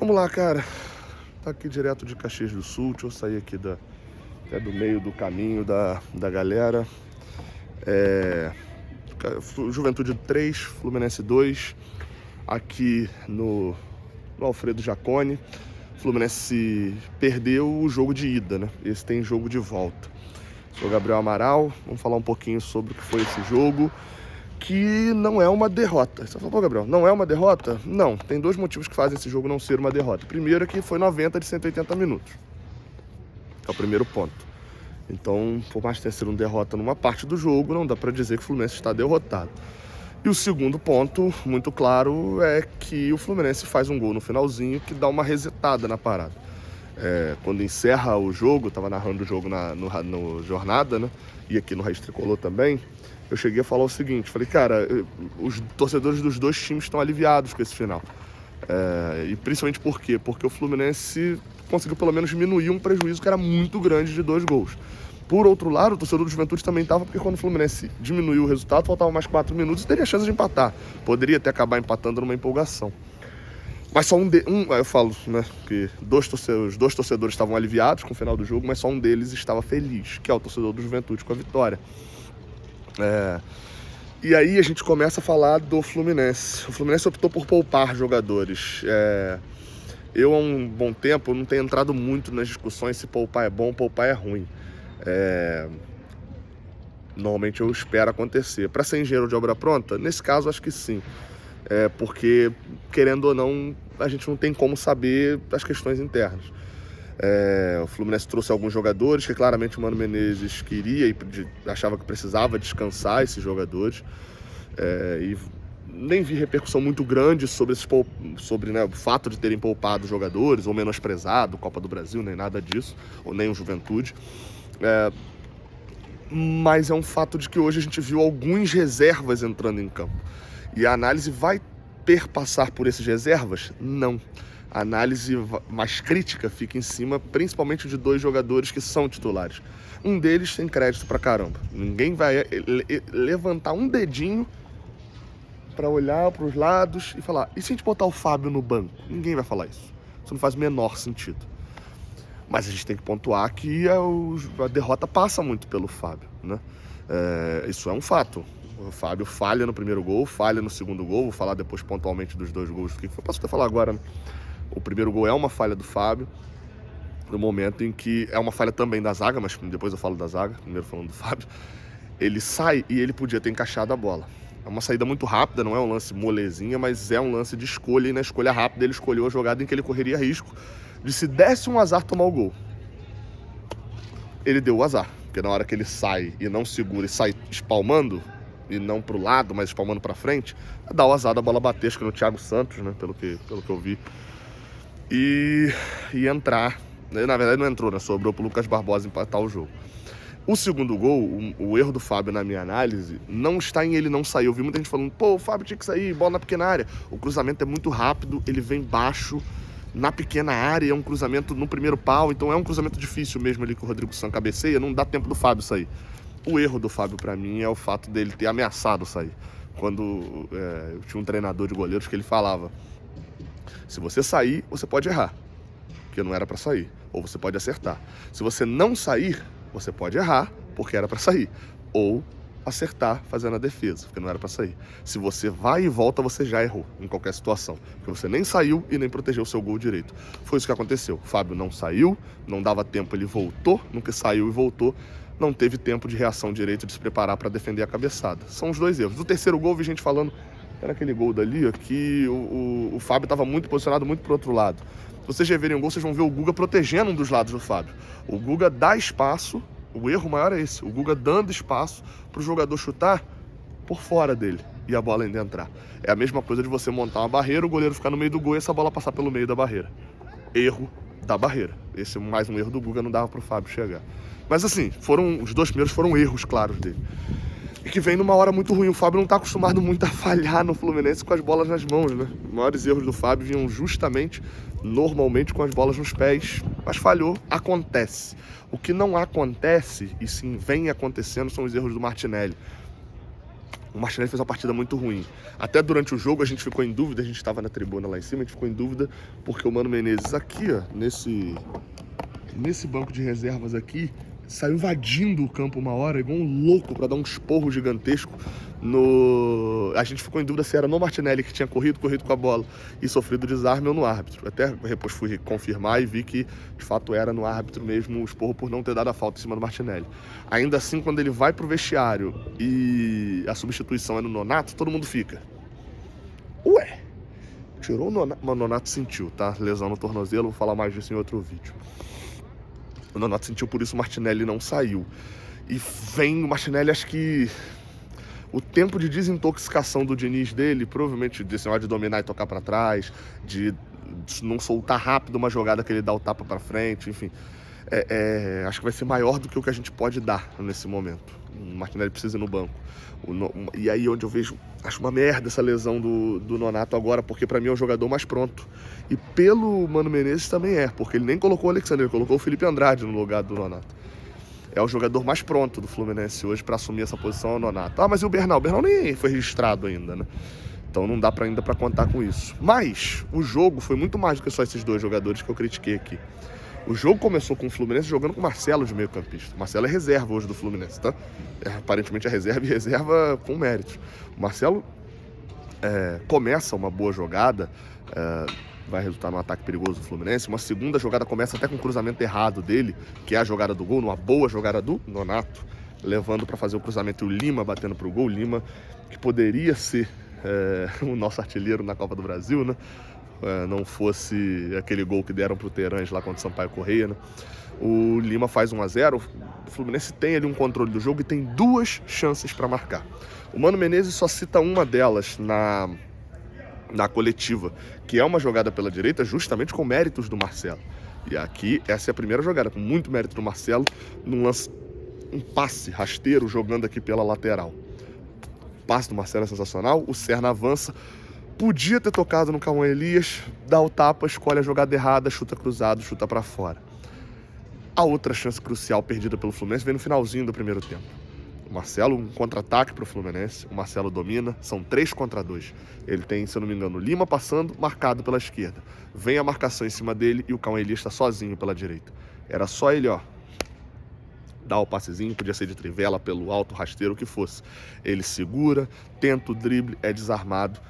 Vamos lá, cara. Tá aqui direto de Caxias do Sul. Deixa eu sair aqui até do meio do caminho da galera. Juventude 3, Fluminense 2. Aqui no Alfredo Jaconi. Fluminense perdeu o jogo de ida, né? Esse tem jogo de volta. Sou Gabriel Amaral. Vamos falar um pouquinho sobre o que foi esse jogo, que não é uma derrota. Você falou, Gabriel, não é uma derrota? Não, tem dois motivos que fazem esse jogo não ser uma derrota. Primeiro é que foi 90 de 180 minutos. É o primeiro ponto. Então, por mais que tenha sido uma derrota numa parte do jogo, não dá pra dizer que o Fluminense está derrotado. E o segundo ponto, muito claro, é que o Fluminense faz um gol no finalzinho que dá uma resetada na parada. Quando encerra o jogo, estava narrando o jogo no Jornada, né? E aqui no Raiz Tricolor também, eu cheguei a falar o seguinte, falei, cara, os torcedores dos dois times estão aliviados com esse final. E principalmente por quê? Porque o Fluminense conseguiu pelo menos diminuir um prejuízo que era muito grande de 2 gols. Por outro lado, o torcedor do Juventude também estava, porque quando o Fluminense diminuiu o resultado, faltavam mais 4 minutos e teria a chance de empatar. Poderia até acabar empatando numa empolgação. Mas só eu falo, né, que os dois torcedores estavam aliviados com o final do jogo, mas só um deles estava feliz, que é o torcedor do Juventude com a vitória. E aí a gente começa a falar do Fluminense. O Fluminense optou por poupar jogadores. Eu há um bom tempo não tenho entrado muito nas discussões se poupar é bom ou poupar é ruim. Normalmente eu espero acontecer. Para ser engenheiro de obra pronta, nesse caso acho que sim. Porque, querendo ou não, a gente não tem como saber as questões internas. O Fluminense trouxe alguns jogadores que claramente o Mano Menezes queria e achava que precisava descansar esses jogadores. E nem vi repercussão muito grande sobre o fato de terem poupado jogadores ou menosprezado Copa do Brasil, nem nada disso, ou nem o Juventude. Mas é um fato de que hoje a gente viu alguns reservas entrando em campo. E a análise vai perpassar por esses reservas? Não. A análise mais crítica fica em cima, principalmente de 2 jogadores que são titulares. Um deles tem crédito pra caramba. Ninguém vai levantar um dedinho para olhar para os lados e falar, e se a gente botar o Fábio no banco? Ninguém vai falar isso. Isso não faz o menor sentido. Mas a gente tem que pontuar que a derrota passa muito pelo Fábio, né? Isso é um fato. O Fábio falha no primeiro gol, falha no segundo gol. Vou falar depois pontualmente dos 2 gols. Posso até falar agora, né? O primeiro gol é uma falha do Fábio, no momento em que é uma falha também da zaga, mas depois eu falo da zaga, primeiro falando do Fábio. Ele sai e ele podia ter encaixado a bola. É uma saída muito rápida, não é um lance molezinha, mas é um lance de escolha, e na escolha rápida ele escolheu a jogada em que ele correria risco de, se desse um azar, tomar o gol. Ele deu o azar, porque na hora que ele sai e não segura e sai espalmando, e não pro lado, mas espalmando pra frente, dá o azar da bola bater, acho que no Thiago Santos, né, pelo que eu vi, e entrar. Na verdade não entrou, né, sobrou pro Lucas Barbosa empatar o jogo. O segundo gol, o erro do Fábio, na minha análise, não está em ele não sair. Eu vi muita gente falando, pô, o Fábio tinha que sair, bola na pequena área. O cruzamento é muito rápido, ele vem baixo, na pequena área, é um cruzamento no primeiro pau, então é um cruzamento difícil mesmo ali que o Rodrigo San cabeceia, não dá tempo do Fábio sair. O erro do Fábio, pra mim, é o fato dele ter ameaçado sair. Quando eu tinha um treinador de goleiros que ele falava, se você sair, você pode errar, porque não era pra sair, ou você pode acertar. Se você não sair, você pode errar, porque era para sair, ou acertar fazendo a defesa, porque não era para sair. Se você vai e volta, você já errou em qualquer situação, porque você nem saiu e nem protegeu o seu gol direito. Foi isso que aconteceu. O Fábio não saiu, não dava tempo, ele voltou, nunca saiu e voltou, não teve tempo de reação direito, de se preparar para defender a cabeçada. São os 2 erros. Do terceiro gol, vi gente falando, era aquele gol dali, ó, que o Fábio estava muito posicionado, muito pro outro lado. Se vocês já verem o gol, vocês vão ver o Guga protegendo um dos lados do Fábio. O Guga dá espaço, o erro maior é esse, o Guga dando espaço para o jogador chutar por fora dele e a bola ainda entrar. É a mesma coisa de você montar uma barreira, o goleiro ficar no meio do gol e essa bola passar pelo meio da barreira. Erro da barreira. Esse é mais um erro do Guga, não dava para o Fábio chegar. Mas assim, os 2 primeiros foram erros claros dele. E que vem numa hora muito ruim. O Fábio não está acostumado muito a falhar no Fluminense com as bolas nas mãos, né? Os maiores erros do Fábio vinham justamente, normalmente, com as bolas nos pés. Mas falhou, acontece. O que não acontece, e sim vem acontecendo, são os erros do Martinelli. O Martinelli fez uma partida muito ruim. Até durante o jogo a gente ficou em dúvida, a gente estava na tribuna lá em cima, a gente ficou em dúvida porque o Mano Menezes aqui, ó, nesse banco de reservas aqui, saiu invadindo o campo uma hora, igual um louco, para dar um esporro gigantesco no... A gente ficou em dúvida se era no Martinelli que tinha corrido com a bola e sofrido desarme ou no árbitro. Até depois fui confirmar e vi que de fato era no árbitro mesmo o esporro por não ter dado a falta em cima do Martinelli. Ainda assim, quando ele vai pro vestiário e a substituição é no Nonato, todo mundo fica: ué, tirou o Nonato? O Nonato sentiu, tá? Lesão no tornozelo, vou falar mais disso em outro vídeo. O Nonato sentiu, por isso o Martinelli não saiu. E vem o Martinelli, acho que o tempo de desintoxicação do Diniz dele, provavelmente desse negócio de dominar e tocar para trás, de não soltar rápido uma jogada que ele dá o tapa para frente, enfim. Acho que vai ser maior do que o que a gente pode dar nesse momento. O Martinelli precisa ir no banco. E aí onde eu vejo, acho uma merda essa lesão do Nonato agora, porque para mim é o jogador mais pronto. E pelo Mano Menezes também porque ele nem colocou o Alexandre, ele colocou o Felipe Andrade no lugar do Nonato. É o jogador mais pronto do Fluminense hoje para assumir essa posição, é o Nonato. Ah, mas e o Bernal? O Bernal nem foi registrado ainda, né? Então não dá ainda para contar com isso. Mas o jogo foi muito mais do que só esses dois jogadores que eu critiquei aqui. O jogo começou com o Fluminense jogando com o Marcelo de meio campista. O Marcelo é reserva hoje do Fluminense, tá? Aparentemente é reserva e reserva com méritos. O Marcelo começa uma boa jogada, vai resultar num ataque perigoso do Fluminense. Uma segunda jogada começa até com um cruzamento errado dele, que é a jogada do gol, numa boa jogada do Nonato, levando para fazer o cruzamento e o Lima batendo pro gol. O Lima, que poderia ser o nosso artilheiro na Copa do Brasil, né? Não fosse aquele gol que deram pro Terãs lá contra o Sampaio Corrêa, né? O Lima faz 1-0, o Fluminense tem ali um controle do jogo e tem duas chances para marcar. O Mano Menezes só cita uma delas na coletiva, que é uma jogada pela direita justamente com méritos do Marcelo. E aqui, essa é a primeira jogada, com muito mérito do Marcelo, num lance, um passe rasteiro jogando aqui pela lateral. O passe do Marcelo é sensacional, o Serna avança, podia ter tocado no Cauã Elias, dá o tapa, escolhe a jogada errada, chuta cruzado, chuta para fora. A outra chance crucial perdida pelo Fluminense vem no finalzinho do primeiro tempo. O Marcelo, um contra-ataque para o Fluminense, o Marcelo domina, são 3 contra 2. Ele tem, se eu não me engano, o Lima passando, marcado pela esquerda. Vem a marcação em cima dele e o Cauã Elias está sozinho pela direita. Era só ele, dar o passezinho, podia ser de trivela, pelo alto, rasteiro, o que fosse. Ele segura, tenta o drible, é desarmado.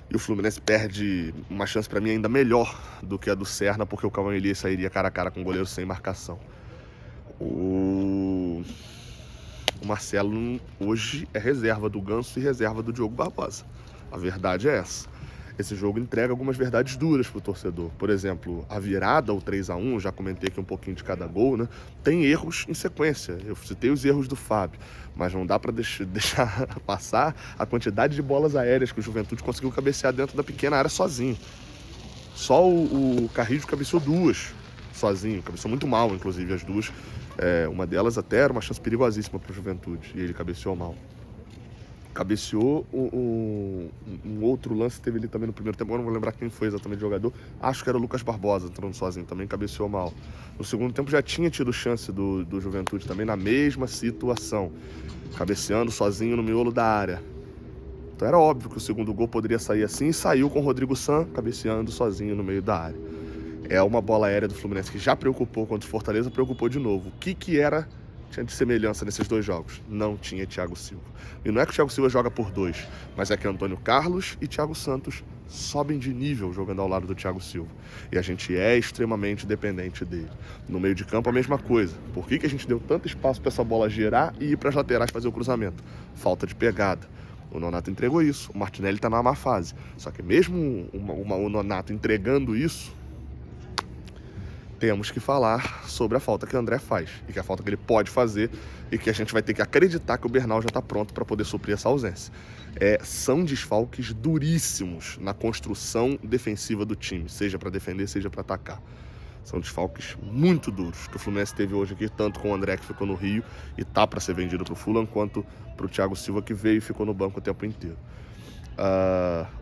E o Fluminense perde uma chance para mim ainda melhor do que a do Serna, porque o Cauã Elias sairia cara a cara com o goleiro sem marcação. O Marcelo hoje é reserva do Ganso e reserva do Diogo Barbosa. A verdade é essa. Esse jogo entrega algumas verdades duras pro torcedor. Por exemplo, a virada, o 3-1, já comentei aqui um pouquinho de cada gol, né? Tem erros em sequência. Eu citei os erros do Fábio, mas não dá para deixar passar a quantidade de bolas aéreas que o Juventude conseguiu cabecear dentro da pequena área sozinho. Só o Carrillo cabeceou 2 sozinho, cabeceou muito mal, inclusive, as 2. Uma delas até era uma chance perigosíssima para o Juventude, e ele cabeceou mal. Cabeceou um outro lance que teve ali também no primeiro tempo, eu não vou lembrar quem foi exatamente o jogador, acho que era o Lucas Barbosa entrando sozinho, também cabeceou mal. No segundo tempo já tinha tido chance do Juventude também na mesma situação, cabeceando sozinho no miolo da área. Então era óbvio que o segundo gol poderia sair assim, e saiu com o Rodrigo San cabeceando sozinho no meio da área. É uma bola aérea do Fluminense que já preocupou contra o Fortaleza, preocupou de novo. O que tinha de semelhança nesses 2 jogos? Não tinha Thiago Silva. E não é que o Thiago Silva joga por 2, mas é que Antônio Carlos e Thiago Santos sobem de nível jogando ao lado do Thiago Silva. E a gente é extremamente dependente dele. No meio de campo a mesma coisa. Por que a gente deu tanto espaço para essa bola girar e ir para as laterais fazer o cruzamento? Falta de pegada. O Nonato entregou isso. O Martinelli está na má fase. Só que mesmo o Nonato entregando isso, temos que falar sobre a falta que o André faz, e que é a falta que ele pode fazer, e que a gente vai ter que acreditar que o Bernal já está pronto para poder suprir essa ausência. São desfalques duríssimos na construção defensiva do time, seja para defender, seja para atacar. São desfalques muito duros que o Fluminense teve hoje aqui, tanto com o André, que ficou no Rio e tá para ser vendido para o Fulham, quanto para o Thiago Silva, que veio e ficou no banco o tempo inteiro.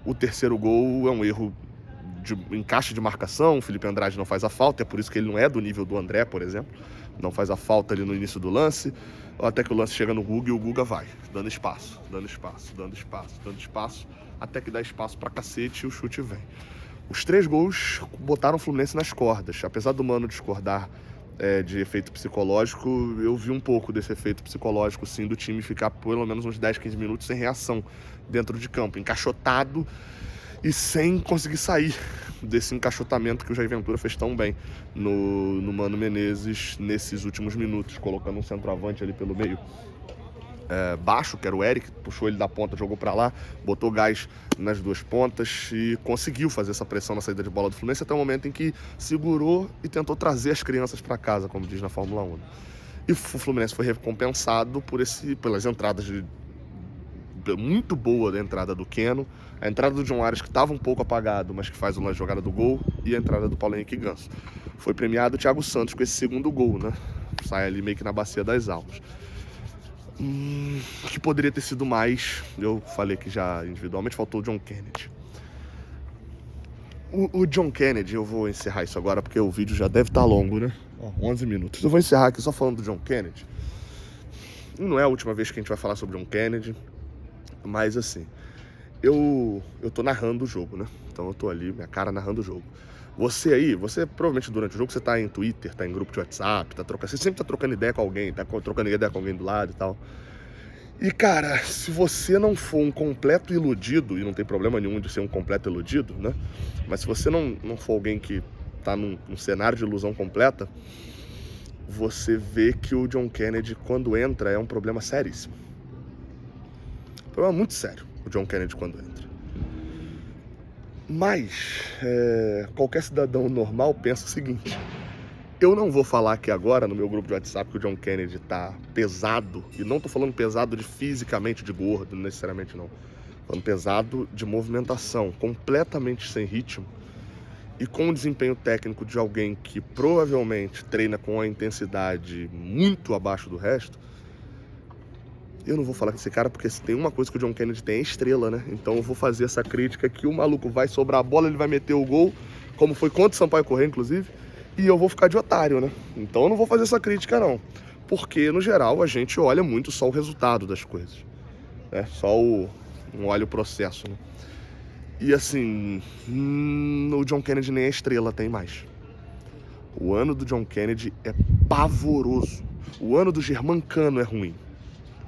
O terceiro gol é um erro de encaixe de marcação, o Felipe Andrade não faz a falta, é por isso que ele não é do nível do André, por exemplo, não faz a falta ali no início do lance, até que o lance chega no Guga e o Guga vai, dando espaço, até que dá espaço pra cacete e o chute vem. Os 3 gols botaram o Fluminense nas cordas, apesar do Mano discordar de efeito psicológico, eu vi um pouco desse efeito psicológico, sim, do time ficar pelo menos uns 10, 15 minutos sem reação dentro de campo, encaixotado e sem conseguir sair desse encaixotamento que o Jair Ventura fez tão bem no Mano Menezes nesses últimos minutos, colocando um centroavante ali pelo meio baixo, que era o Eric, puxou ele da ponta, jogou pra lá, botou gás nas 2 pontas e conseguiu fazer essa pressão na saída de bola do Fluminense até o momento em que segurou e tentou trazer as crianças para casa, como diz na Fórmula 1. E o Fluminense foi recompensado pelas entradas muito boa da entrada do Keno, a entrada do John Arias, que estava um pouco apagado, mas que faz uma jogada do gol, e a entrada do Paulo Henrique Ganso. Foi premiado o Thiago Santos com esse segundo gol, né? Sai ali meio que na bacia das almas. Que poderia ter sido mais, eu falei que já individualmente faltou o John Kennedy. O John Kennedy, eu vou encerrar isso agora porque o vídeo já deve estar longo, né? 11 minutos. Eu vou encerrar aqui só falando do John Kennedy. Não é a última vez que a gente vai falar sobre o John Kennedy, mas assim, eu tô narrando o jogo, né? Então eu tô ali, minha cara narrando o jogo. Você provavelmente durante o jogo você tá em Twitter, tá em grupo de WhatsApp, você sempre tá trocando ideia com alguém, tá trocando ideia com alguém do lado e tal. E cara, se você não for um completo iludido, e não tem problema nenhum de ser um completo iludido, né? Mas se você não for alguém que tá num cenário de ilusão completa, você vê que o John Kennedy, quando entra, é um problema seríssimo. Um problema muito sério, o John Kennedy quando entra. Mas qualquer cidadão normal pensa o seguinte: eu não vou falar aqui agora no meu grupo de WhatsApp que o John Kennedy tá pesado, e não tô falando pesado de fisicamente, de gordo, necessariamente não. Falando pesado de movimentação, completamente sem ritmo, e com o desempenho técnico de alguém que provavelmente treina com a intensidade muito abaixo do resto. Eu não vou falar com esse cara porque se tem uma coisa que o John Kennedy tem é estrela, né? Então eu vou fazer essa crítica que o maluco vai sobrar a bola, ele vai meter o gol, como foi contra o Sampaio Corrêa, inclusive, e eu vou ficar de otário, né? Então eu não vou fazer essa crítica, não. Porque, no geral, a gente olha muito só o resultado das coisas, né? Não olha o processo, né? E assim, o John Kennedy nem a estrela tem mais. O ano do John Kennedy é pavoroso. O ano do Germancano é ruim.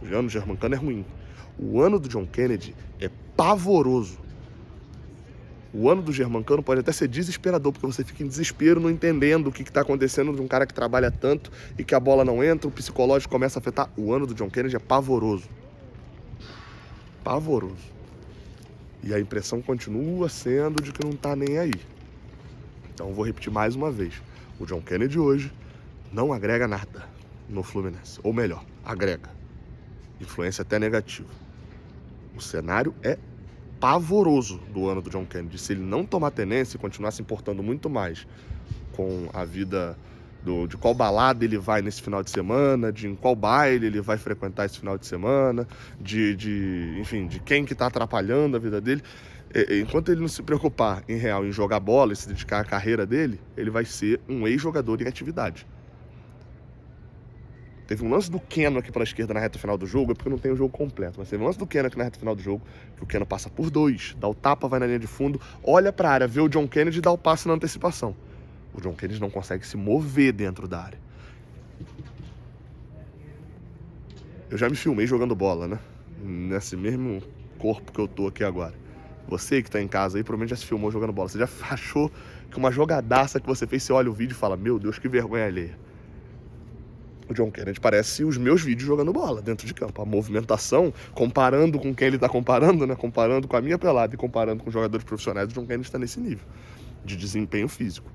O ano do Germancano é ruim. O ano do John Kennedy é pavoroso. O ano do Germancano pode até ser desesperador, porque você fica em desespero, não entendendo o que está acontecendo de um cara que trabalha tanto e que a bola não entra, o psicológico começa a afetar. O ano do John Kennedy é pavoroso. Pavoroso. E a impressão continua sendo de que não tá nem aí. Então eu vou repetir mais uma vez. O John Kennedy hoje não agrega nada no Fluminense. Ou melhor, agrega. Influência até negativa. O cenário é pavoroso do ano do John Kennedy. Se ele não tomar tenência e continuar se importando muito mais com a vida de qual balada ele vai nesse final de semana, de em qual baile ele vai frequentar esse final de semana, enfim, de quem que tá atrapalhando a vida dele, enquanto ele não se preocupar em jogar bola e se dedicar à carreira dele, ele vai ser um ex-jogador em atividade. Teve um lance do Keno aqui pela esquerda na reta final do jogo, é porque não tem o jogo completo, mas teve um lance do Keno aqui na reta final do jogo, que o Keno passa por 2, dá o tapa, vai na linha de fundo, olha pra área, vê o John Kennedy e dá o passe na antecipação. O John Kennedy não consegue se mover dentro da área. Eu já me filmei jogando bola, né? Nesse mesmo corpo que eu tô aqui agora. Você que tá em casa aí, provavelmente já se filmou jogando bola. Você já achou que uma jogadaça que você fez, você olha o vídeo e fala: meu Deus, que vergonha alheia. O John Kennedy parece os meus vídeos jogando bola dentro de campo. A movimentação, comparando com quem ele tá comparando, né? Comparando com a minha pelada e comparando com jogadores profissionais, o John Kennedy tá nesse nível de desempenho físico.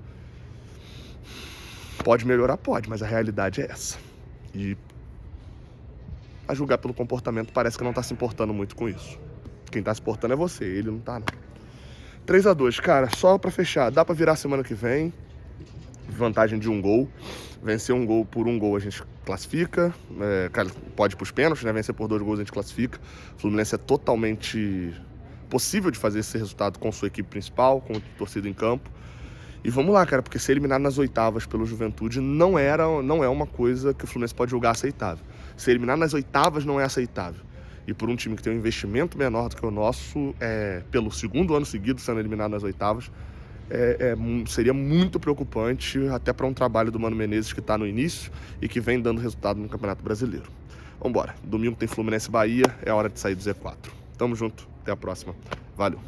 Pode melhorar? Pode, mas a realidade é essa. E a julgar pelo comportamento, parece que não tá se importando muito com isso. Quem tá se importando é você, ele não tá, não. 3-2, cara, só pra fechar, dá pra virar semana que vem. Vantagem de 1 gol. Vencer um gol por 1 gol a gente classifica. Cara, pode ir pros pênaltis, né? Vencer por 2 gols a gente classifica. O Fluminense é totalmente possível de fazer esse resultado com sua equipe principal, com a torcida em campo. E vamos lá, cara, porque ser eliminado nas oitavas pelo Juventude não é uma coisa que o Fluminense pode julgar aceitável. Ser eliminado nas oitavas não é aceitável. E por um time que tem um investimento menor do que o nosso, pelo segundo ano seguido sendo eliminado nas oitavas, seria muito preocupante até para um trabalho do Mano Menezes que está no início e que vem dando resultado no Campeonato Brasileiro. Vambora, domingo tem Fluminense e Bahia, é hora de sair do Z4. Tamo junto, até a próxima. Valeu.